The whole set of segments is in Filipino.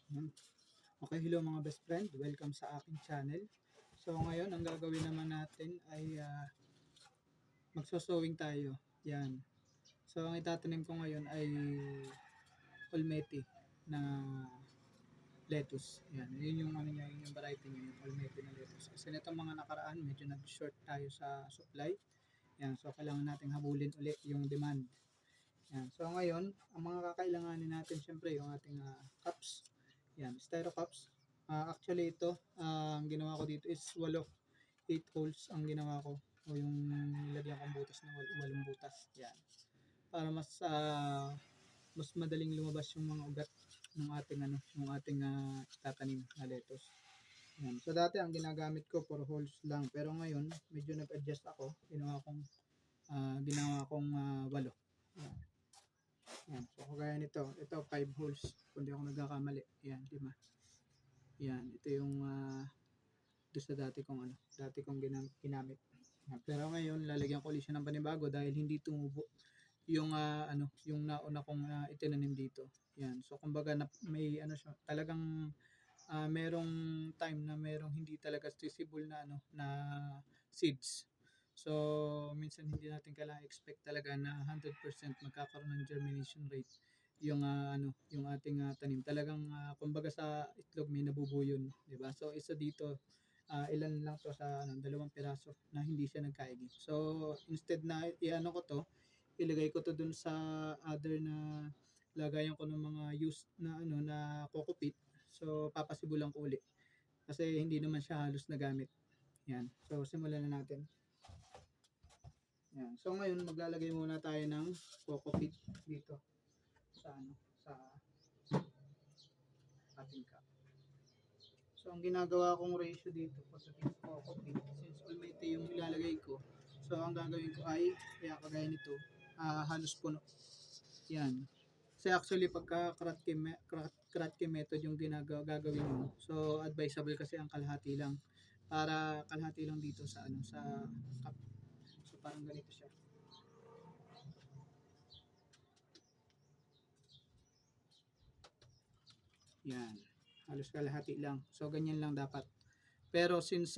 Yan. Okay, hello mga best friend. Welcome sa aking channel. So ngayon, ang gagawin naman natin ay magso-sowing tayo. Yan. So ang itatanim ko ngayon ay Olmeti na lettuce. Yan. Yun yung ano niya, yun yung variety niya, yung Olmeti na lettuce. Kasi nitong mga nakaraan, medyo nag-short tayo sa supply. Yan. So kailangan nating habulin ulit yung demand. Yan. So ngayon, ang mga kakailanganin natin syempre yung ating cups. Yan, styro cups. Actually ito, ang ginawa ko dito is 8 holes ang ginawa ko. O yung nilagyan kong butas na 8 butas. Yan. Para mas madaling lumabas yung mga ugat ng ating yung ating tatanim na lettuce. Yan. So dati ang ginagamit ko 4 holes lang, pero ngayon medyo nag-adjust ako. Ginawa kong 8. Yan. Yan. So kagaya nito, ito 5 holes kung di ako nagkakamali. Yan, di ba? Yan, ito yung doon sa dati kong ginamit. Yan. Pero ngayon lalagyan ko ulit siya ng panibago dahil hindi tumubo yung yung nauna kong itinanim dito. Yan. So kumbaga may siya, talagang merong time na merong hindi talaga accessible na seeds. So minsan hindi natin kailangan expect talaga na 100% magkakaroon ng germination rate yung yung ating tanim. Talagang kumbaga sa itlog may nabubuyon, 'di ba? So isa dito ilan lang to sa 2 piraso na hindi siya nagkaigi. So instead na ko to, ilagay ko to dun sa other na lagayan ko ng mga used na na coco peat. So papasibulan ko uli kasi hindi naman siya halos nagamit. Yan. So simulan na natin. Yan. So ngayon maglalagay muna tayo ng coco peat dito sa ating cup. So ang ginagawa kong ratio dito pagdating sa coco peat, since almighty yung ilalagay ko, so ang gagawin ko ay kagaya nito, halos puno. Yan. Kasi actually pagka Kratky method yung gagawin mo, so advisable kasi ang kalahati lang, para kalahati lang dito sa sa cup. So parang ganito siya. Yan. Halos kalahati lang. So ganyan lang dapat. Pero since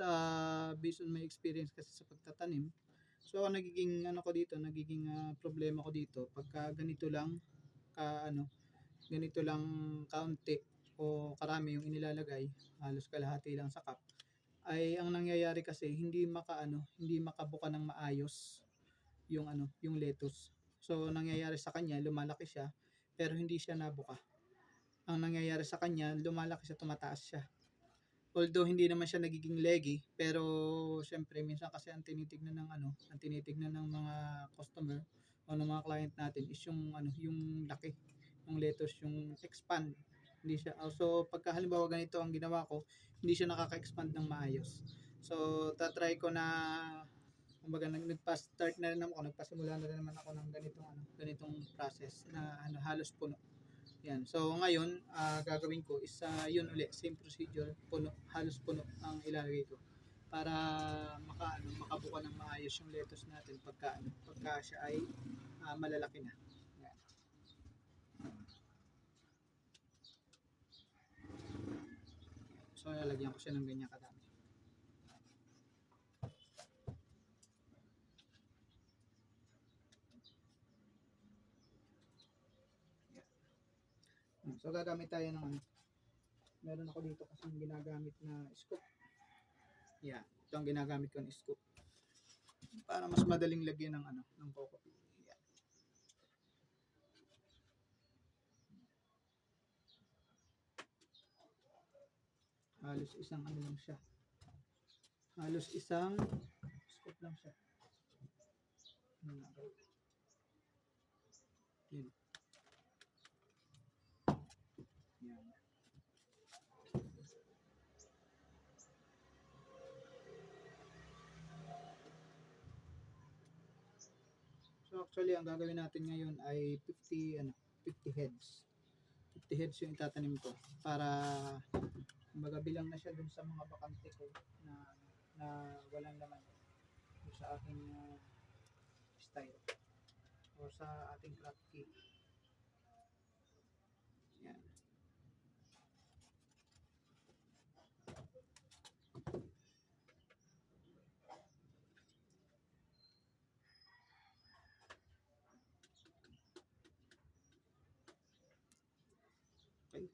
based on my experience kasi sa pagtatanim, so nagiging nagiging problema ko dito pagka ganito lang ganito lang kaunti o karami yung inilalagay, halos kalahati lang sa cup, ay ang nangyayari kasi hindi makabuka ng maayos yung yung lettuce. So nangyayari sa kanya, lumalaki siya pero hindi siya nabuka. Ang nangyayari sa kanya, lumalaki siya, tumataas siya. Although hindi naman siya nagiging leggy, pero syempre minsan kasi ang tinitignan ng mga customer o ng mga client natin is yung yung laki ng lettuce, yung expand. Hindi siya so pagka halimbawa ganito ang ginawa ko, hindi siya nakaka-expand ng maayos. So tatry ko na kumbaga nagpa-start na rin ako, nagpasimula na rin naman ako ng ganitong process na halos puno. Yan. So ngayon, gagawin ko is yun uli, same procedure, halos puno ang ilalagay ko para makabuka ng maayos yung lettuce natin pagka siya ay malalaki na. Yan. So lalagyan ko siya ng ganyan kadami. So gagamit tayo ng meron ako dito kasi ginagamit na scoop. Yeah, ito ang ginagamit ko ng scoop para mas madaling lagyan ng coco peat. Yeah. Halos isang lang siya. Halos isang scoop lang siya. Yan. Yan. So actually ang gagawin natin ngayon ay 50 heads. 50 heads yung itatanim ko para kumbaga bilang na siya dun sa mga bakante ko na walang laman sa aking style o sa ating craft kit. Yan. Okay.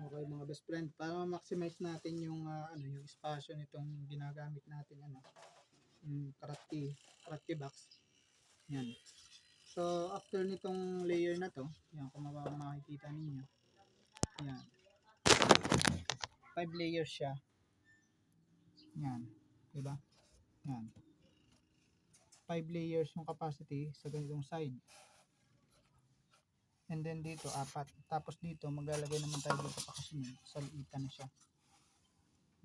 Okay mga best friend, para ma-maximize natin yung yung espasyo nitong ginagamit natin yung karate box. Yan. So after nitong layer na to, yan kung makikita ninyo. Yan. 5 layers siya. Yan, 'di ba? Yan. 5 layers yung capacity sa ganitong side. And then dito 4. Tapos dito maglalagay naman tayo dito pa kasunod. Sa liitan na siya.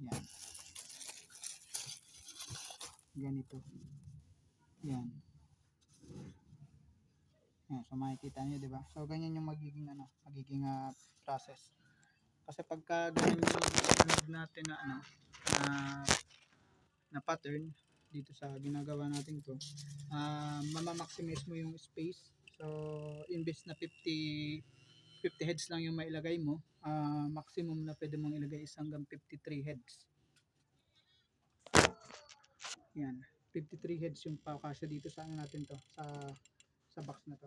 Yan. Ganito. Yan. Yan, so makikita niyo 'di ba? So ganyan yung magiging process. Kasi pagka ganyan yung natin na pattern dito sa ginagawa natin to, mama-maximize mo yung space. So imbes na 50 heads lang yung mailagay mo, maximum na pwede mong ilagay is hanggang 53 heads. Yan, 53 heads yung pakasya dito sa natin to, sa box na to.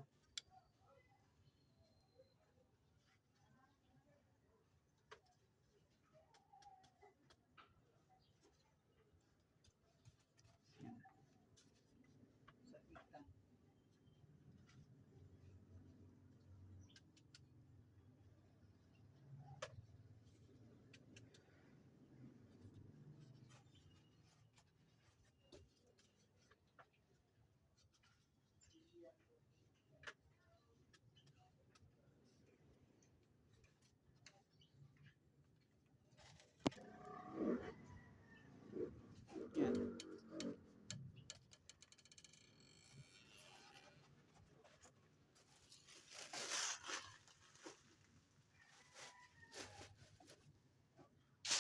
Yan. Sa itan. Yan.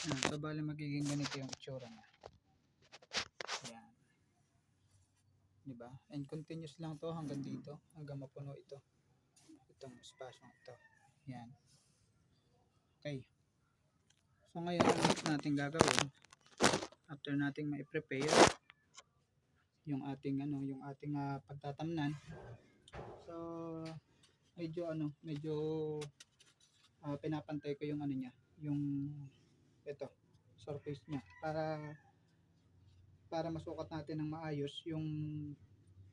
Yan. So bali magiging ganito yung itsura niya. Yan. Diba? And continuous lang to hanggang dito, hanggang mapuno itong espasyo ito. Yan. Okay. So ngayon ang next natin gagawin, after nating ma-prepare yung ating pagtatamnan. So medyo pinapantay ko yung yung ito, surface niya para masukat natin ng maayos yung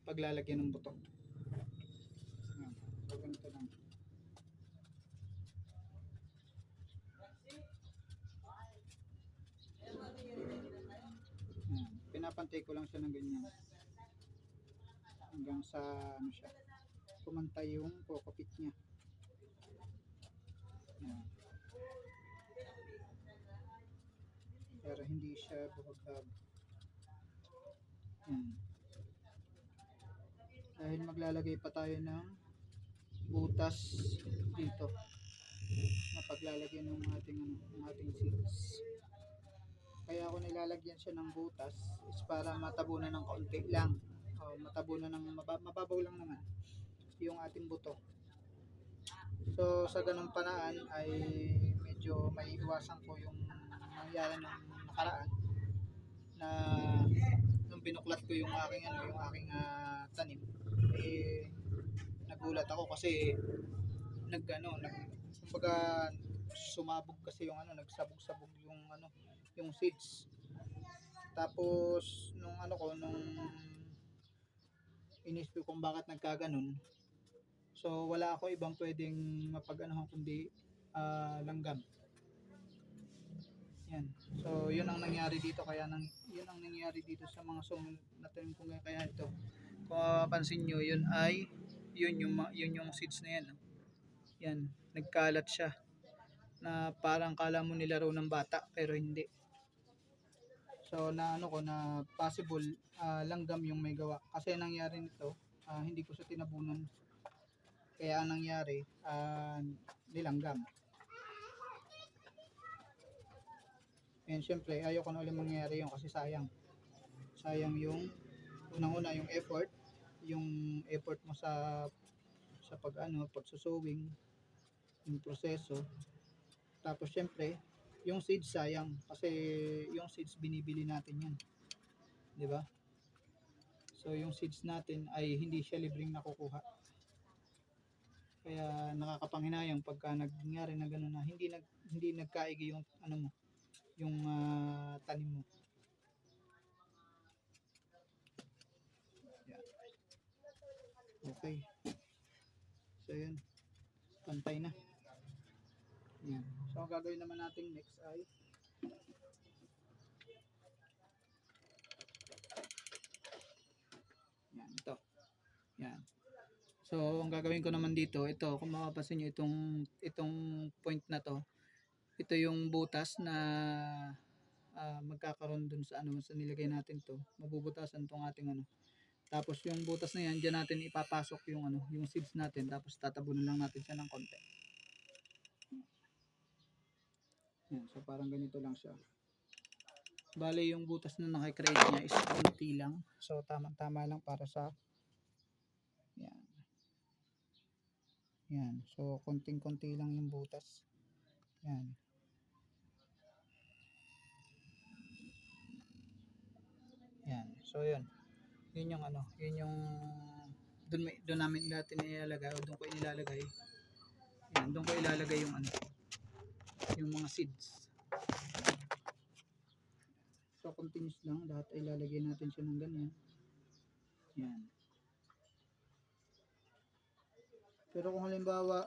paglalagyan ng buto. Yan. So ganito lang. Yan. Pinapantay ko lang siya ng ganyan hanggang sa siya pumantay yung kokopit niya. Yan. Para hindi siya buhagag. Yan. Dahil maglalagay pa tayo ng butas dito na paglalagyan ng ating seeds. Kaya ako nilalagyan siya ng butas is para matabunan ng kaunti lang, o matabunan ng mababaw lang naman yung ating buto. So sa ganung paraan ay medyo may iwasan ko yung nangyari ng nakaraan na nung binuklat ko yung aking tanim, nagulat ako kasi kumbaga sumabog kasi yung nagsabog-sabog yung seeds. Tapos nung inisip kung bakit nagkaganon. So wala ako ibang pwedeng kundi langgam. Yan. So yun ang nangyari dito, yun ang nangyari dito sa mga sumunod na tanim ko ngayon. Kaya ito, kung mapapansin nyo, yun yung seeds na yan. Yan, nagkalat siya na parang kala mo nilaro ng bata pero hindi. So na ano ko na possible langgam yung may gawa. Kasi ang nangyari nito, hindi ko siya tinabunan. Kaya ang nangyari, nilanggam. And syempre, ayoko na ulit mangyari yun kasi sayang. Sayang yung unang-una yung effort mo sa pagsusowing, yung proseso. Tapos syempre, yung seeds sayang kasi yung seeds binibili natin yan, 'di ba? So yung seeds natin ay hindi siya libreng nakukuha. Kaya nakakapanghinayang pagka nangyari na gano'n na hindi nagkaigi yung ano mo, yung tanim mo. Yan. Okay. So yun, pantay na. Yan. So ang gagawin naman natin next ay yan, ito. Yan. So ang gagawin ko naman dito, ito kung mapapansin niyo itong point na to, ito yung butas na magkakaroon dun sa sa nilagay natin to. Mabubutasan tong ating Tapos yung butas na yan, diyan natin ipapasok yung seeds natin, tapos tatabunan lang natin siya ng konti. Yan, so parang ganito lang siya. Bale yung butas na nakikreate niya is konti lang. So tama-tama lang para sa yan. Yan. So konting-konti lang yung butas. Yan. Yan. So yun. Yun yung yun yung doon namin natin ilalagay o doon ko inilalagay. Yan, doon ko ilalagay yung mga seeds. So continuous lang, lahat ay ilalagay natin siya ng ganyan. Yan. Pero kung halimbawa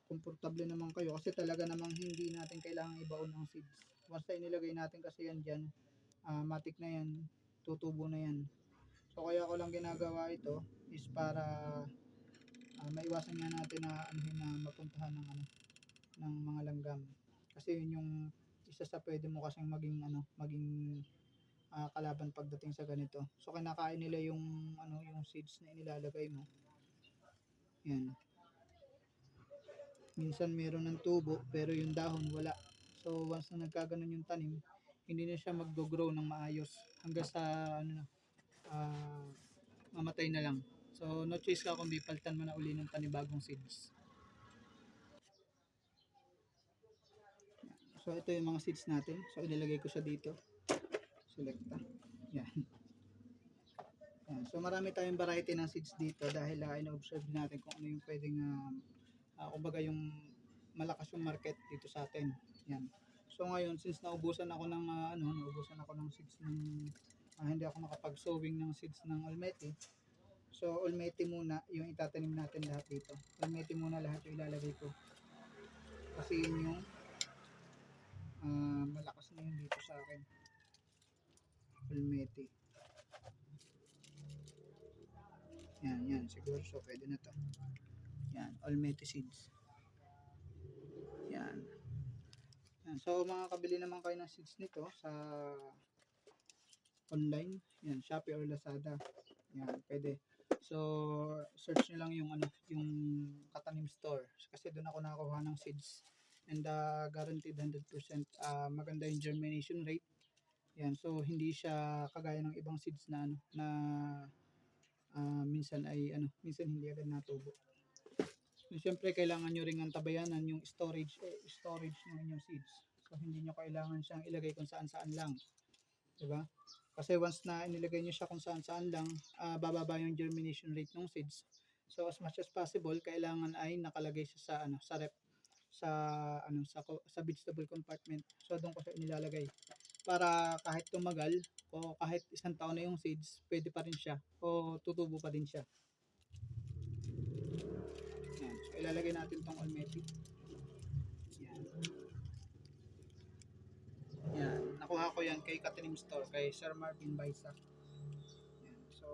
komportable naman kayo kasi talaga namang hindi natin kailangan ibaon ng seeds. Basta inilagay natin kasi yan dyan, matik na yan, tutubo na yan. So kaya ko lang ginagawa ito is para maiwasan nga natin na mapuntahan ng mga langgam. Kasi yun yung isa sa pwede mo kasing maging kalaban pagdating sa ganito. So kinakain nila yung seeds na inilalagay mo. Yan. Minsan meron ng tubo pero yung dahon wala. So once na nagkaganon yung tanim, hindi na siya mag-grow ng maayos hanggang sa mamatay na lang. So no choice ka kundi palitan mo na uli ng panibagong seeds. So ito yung mga seeds natin. So inilagay ko siya dito. Selecta. Yan. Yan. So marami tayong variety ng seeds dito dahil ina-observe natin kung ano yung pwedeng kumbaga yung malakas yung market dito sa atin. Yan. So ngayon since naubusan ako ng seeds ng hindi ako nakapag-sowing ng seeds ng Olmeti. So Olmeti muna yung itatanim natin lahat dito. Olmeti muna lahat yung ilalagay ko. Kasi yun yung malakas na yun dito sa akin. Olmeti. Yan siguro so pwede na to. Yan, Olmeti seeds. Yan. So makakabili naman kayo ng seeds nito sa online. Yan, Shopee or Lazada. Yan, pwede. So search niyo lang yung Katanim Store kasi doon ako nakakuha ng seeds. And guaranteed 100% maganda yung germination rate. Yan, so hindi siya kagaya ng ibang seeds na minsan hindi agad natubo. So, siyempre kailangan nyo ring antabayanan yung storage ng inyong seeds. So hindi nyo kailangan siyang ilagay kung saan-saan lang. 'Di ba? Kasi once na inilagay nyo siya kung saan-saan lang, bababa yung germination rate ng seeds. So as much as possible, kailangan ay nakalagay siya sa rep sa vegetable compartment. So doon ko siya inilalagay para kahit tumagal o kahit isang taon na yung seeds, pwede pa rin siya o tutubo pa din siya. Yan. So ilalagay natin tong Olmeti. Yan. Yan. Nakuha ko yan kay Katanim Store, kay Sir Marvin Baisa. Yan. So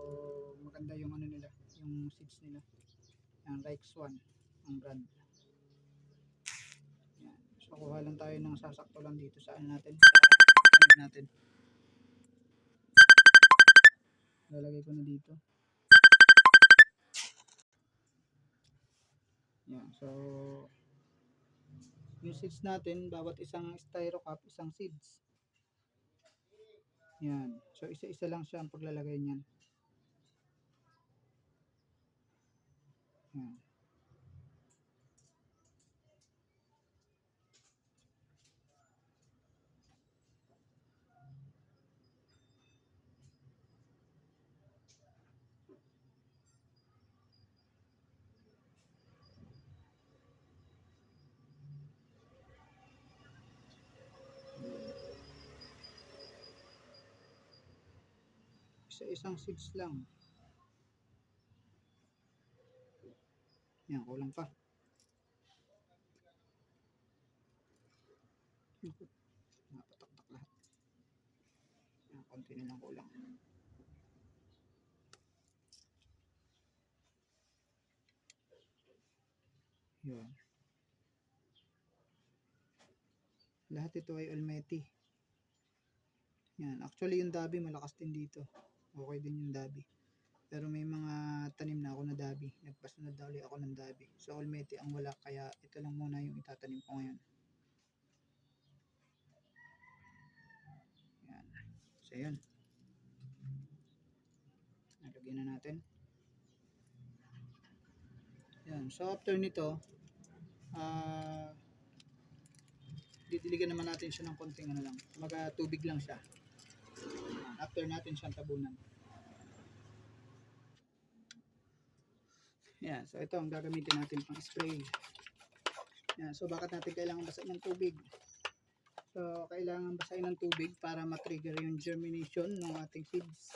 maganda yung nila, yung seeds nila. Yan, Rex 1 ang brand. Yan. So kuha lang tayo ng sasakto lang dito sa natin. Tingnan natin. Lalagay ko na dito. Yan. So, yung seeds natin, bawat isang styro cup, isang seeds. Yan. So, isa-isa lang siya ang paglalagay niyan. Yan. Isa-isang seeds lang. Yan, kulang pa. Napataktak lahat. Yan, konti na lang kulang. Yan. Lahat ito ay almeti. Yan. Actually, yung dabi malakas din dito. Okay din yung dabi. Pero may mga tanim na ako na dabi. Nagpasunod na ulit ako ng dabi. So, almeti ang wala. Kaya ito lang muna yung itatanim ko ngayon. Yan. So, yun. Nalagyan na natin. Yan. So, after nito, didiligan naman natin siya ng konting ano lang. Tubig lang siya. After natin siyang tabunan. Yan. So, ito ang gagamitin natin pang spray. Yan. So, bakit natin kailangan basahin ng tubig? So, kailangan basahin ng tubig para matrigger yung germination ng ating seeds.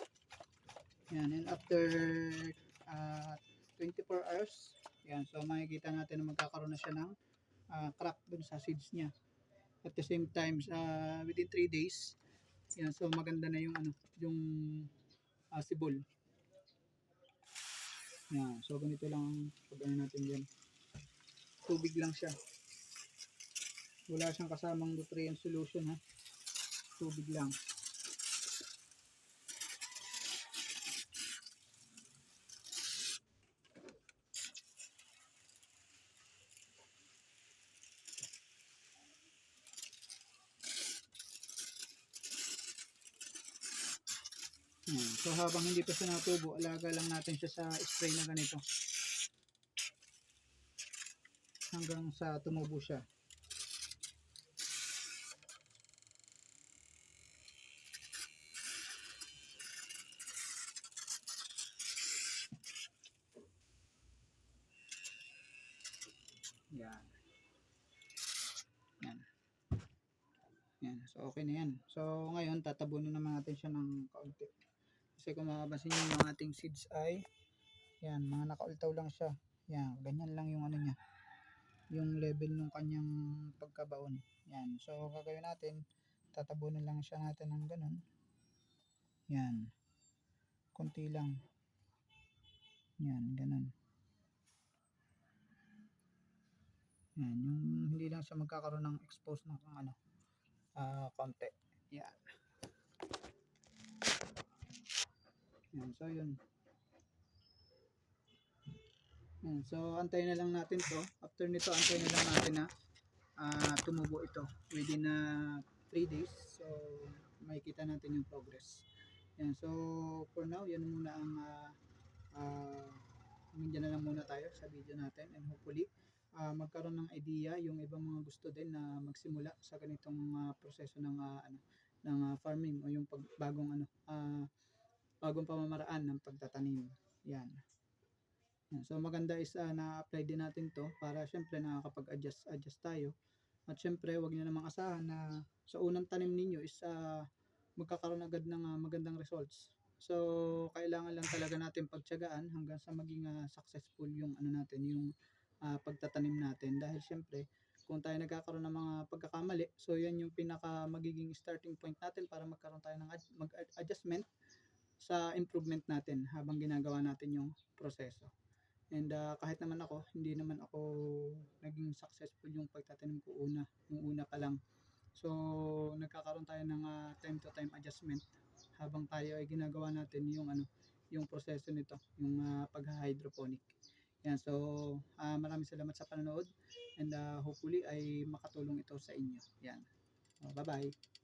Yan. And after 24 hours, yan. So, makikita natin na magkakaroon na siya ng crack dun sa seeds niya. At the same time, within 3 days, yan. So, maganda na yung yung sibol. Yan. So, ganito lang pag natin yan. Tubig lang siya. Wala siyang kasamang nutrient solution, ha. Tubig lang. So habang hindi pa siya natubo, alaga lang natin siya sa spray na ganito hanggang sa tumubo siya. Yan. Yan. Yan. So okay na yan. So ngayon tatabunan naman natin siya ng kaunti. Kasi kung makapansin nyo yung ating seeds ay yan, mga nakaultaw lang siya. Yan, ganyan lang yung ano niya. Yung level ng kanyang pagkabaon. Yan. So gagawin natin, tatabunan lang siya natin ng ganun. Yan. Konti lang. Yan, ganun. Yan, yung hindi lang siya magkakaroon ng expose ng konti. Yan. Yan, so yun. Yan, so antayin na lang natin to. After nito, antayin na lang natin na tumubo ito within 3 days. So makikita natin yung progress. Yan, so for now, yan muna ang nandiyan na lang muna tayo sa video natin, and hopefully magkaroon ng idea yung ibang mga gusto din na magsimula sa ganitong proseso ng farming o yung bagong bagong pamamaraan ng pagtatanim. Yan. So maganda is na-apply din natin to para syempre nakakapag-adjust tayo. At syempre wag niyo namang asahan na sa unang tanim ninyo is magkakaroon agad ng magandang results. So kailangan lang talaga natin pagtiyagaan hanggang sa maging successful yung natin, yung pagtatanim natin, dahil syempre kung tayo nagkakaroon ng mga pagkakamali, so yan yung pinaka magiging starting point natin para magkaroon tayo ng adjustment sa improvement natin habang ginagawa natin yung proseso. And kahit naman ako, hindi naman ako naging successful yung pagtatanim ko yung una pa lang. So nagkakaroon tayo ng time to time adjustment habang tayo ay ginagawa natin yung yung proseso nito, yung pag-hydroponic. Yan, so maraming salamat sa panonood and hopefully ay makatulong ito sa inyo. Yan. Bye bye.